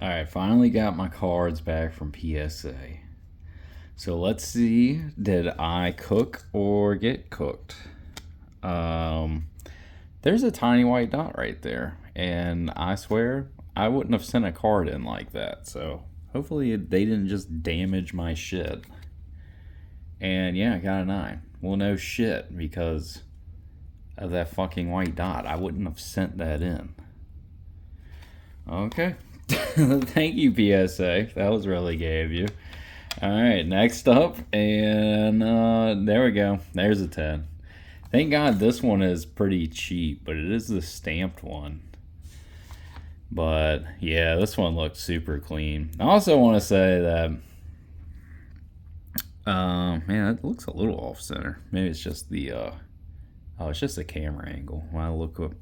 Alright, finally got my cards back from PSA. So let's see, did I cook or get cooked? Um, there's a tiny white dot right there, and I swear I wouldn't have sent a card in like that. So hopefully they didn't just damage my shit. And yeah, I got a 9. Well, no shit, because of that fucking white dot. I wouldn't have sent that in. Okay. Thank you, PSA. That was really gay of you. Alright, next up, and there we go. There's a 10. Thank God this one is pretty cheap, but it is the stamped one. But yeah, this one looks super clean. I also want to say that, man, it looks a little off center. Maybe it's just the, it's just the camera angle. When I look up,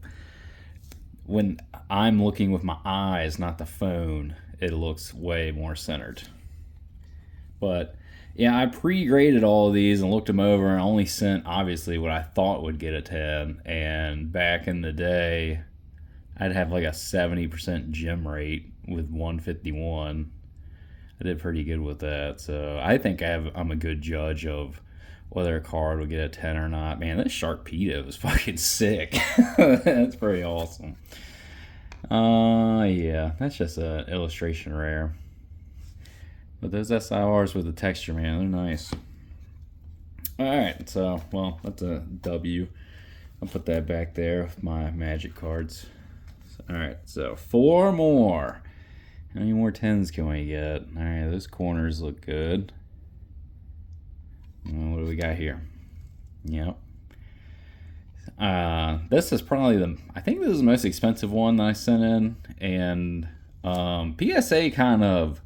when I'm looking with my eyes, not the phone, it looks way more centered. But yeah, I pre-graded all of these and looked them over and only sent obviously what I thought would get a 10. And back in the day, I'd have like a 70% gem rate with 151. I did pretty good with that. So I think I'm a good judge of whether a card will get a 10 or not. Man, this Sharpedo is fucking sick. That's pretty awesome. Yeah, that's just an illustration rare. But those SIRs with the texture, man, they're nice. Alright, so, well, that's a W. I'll put that back there with my magic cards. Alright, so 4 more. How many more 10s can we get? Alright, those corners look good. What do we got here? Yep. This is probably I think this is the most expensive one that I sent in. And PSA kind of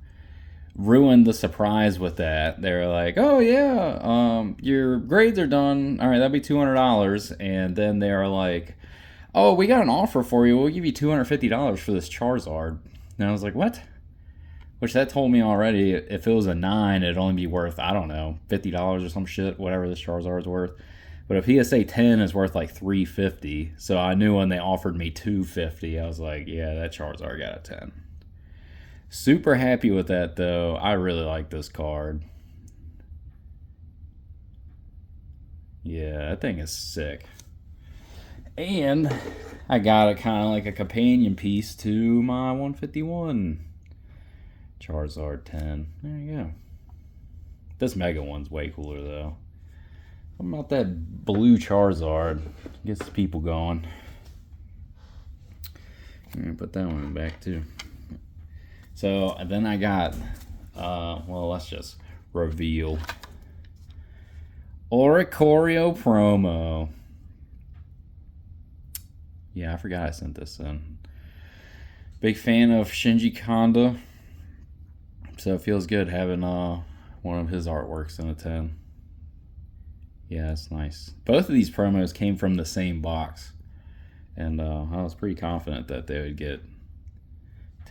ruined the surprise with that. They were like, oh yeah, your grades are done. All right, that'd be $200. And then they were like, oh, we got an offer for you. We'll give you $250 for this Charizard. And I was like, what? Which that told me already, if it was a 9, it'd only be worth, I don't know, $50 or some shit, whatever this Charizard's worth. But a PSA 10 is worth like $350. So I knew when they offered me $250, I was like, yeah, that Charizard got a 10. Super happy with that, though. I really like this card. Yeah, that thing is sick. And I got it kind of like a companion piece to my 151 Charizard 10. There you go. This Mega one's way cooler, though. What about that blue Charizard? Gets the people going. I'm going to put that one back, too. So then I got, well, let's just reveal. Oricorio promo. Yeah, I forgot I sent this in. Big fan of Shinji Kanda. So it feels good having one of his artworks in a 10. Yeah, that's nice. Both of these promos came from the same box. And I was pretty confident that they would get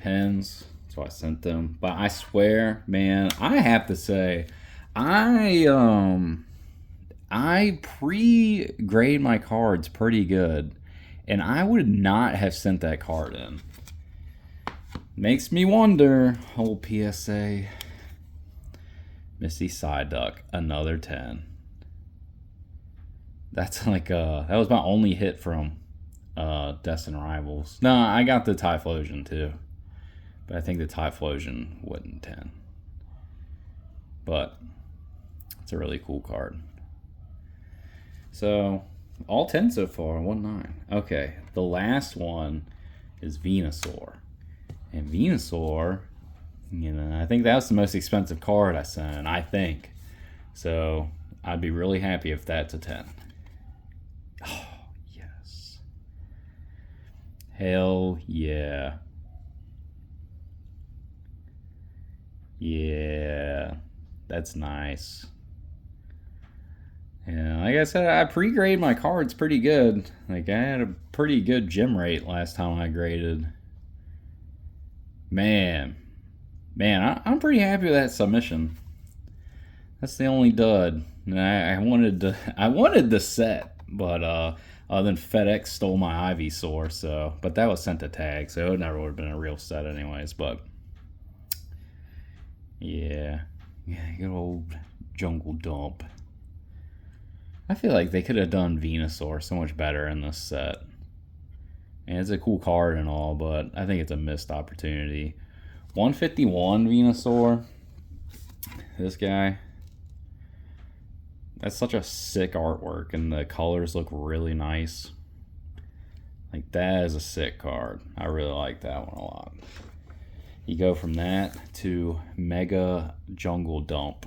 10s. So I sent them. But I swear, man, I have to say, I pre-grade my cards pretty good. And I would not have sent that card in. Makes me wonder, old PSA. Misty Psyduck, another 10. That's like, that was my only hit from Destined Rivals. No, I got the Typhlosion too. But I think the Typhlosion wasn't 10. But it's a really cool card. So, all 10 so far, 1-9. Okay, the last one is Venusaur. And Venusaur, you know, I think that was the most expensive card I sent, I think. So, I'd be really happy if that's a 10. Oh, yes. Hell yeah. Yeah, that's nice. Yeah, like I said, I pre-grade my cards pretty good. Like, I had a pretty good gem rate last time I graded. Man, I'm pretty happy with that submission. That's the only dud. And I wanted the set, but then FedEx stole my Ivysaur, but that was sent to tag, so it never would have been a real set anyways. But Yeah. Yeah, good old Jungle Dump. I feel like they could have done Venusaur so much better in this set. And it's a cool card and all, but I think it's a missed opportunity. 151 Venusaur. This guy. That's such a sick artwork, and the colors look really nice. Like, that is a sick card. I really like that one a lot. You go from that to Mega Jungle Dump.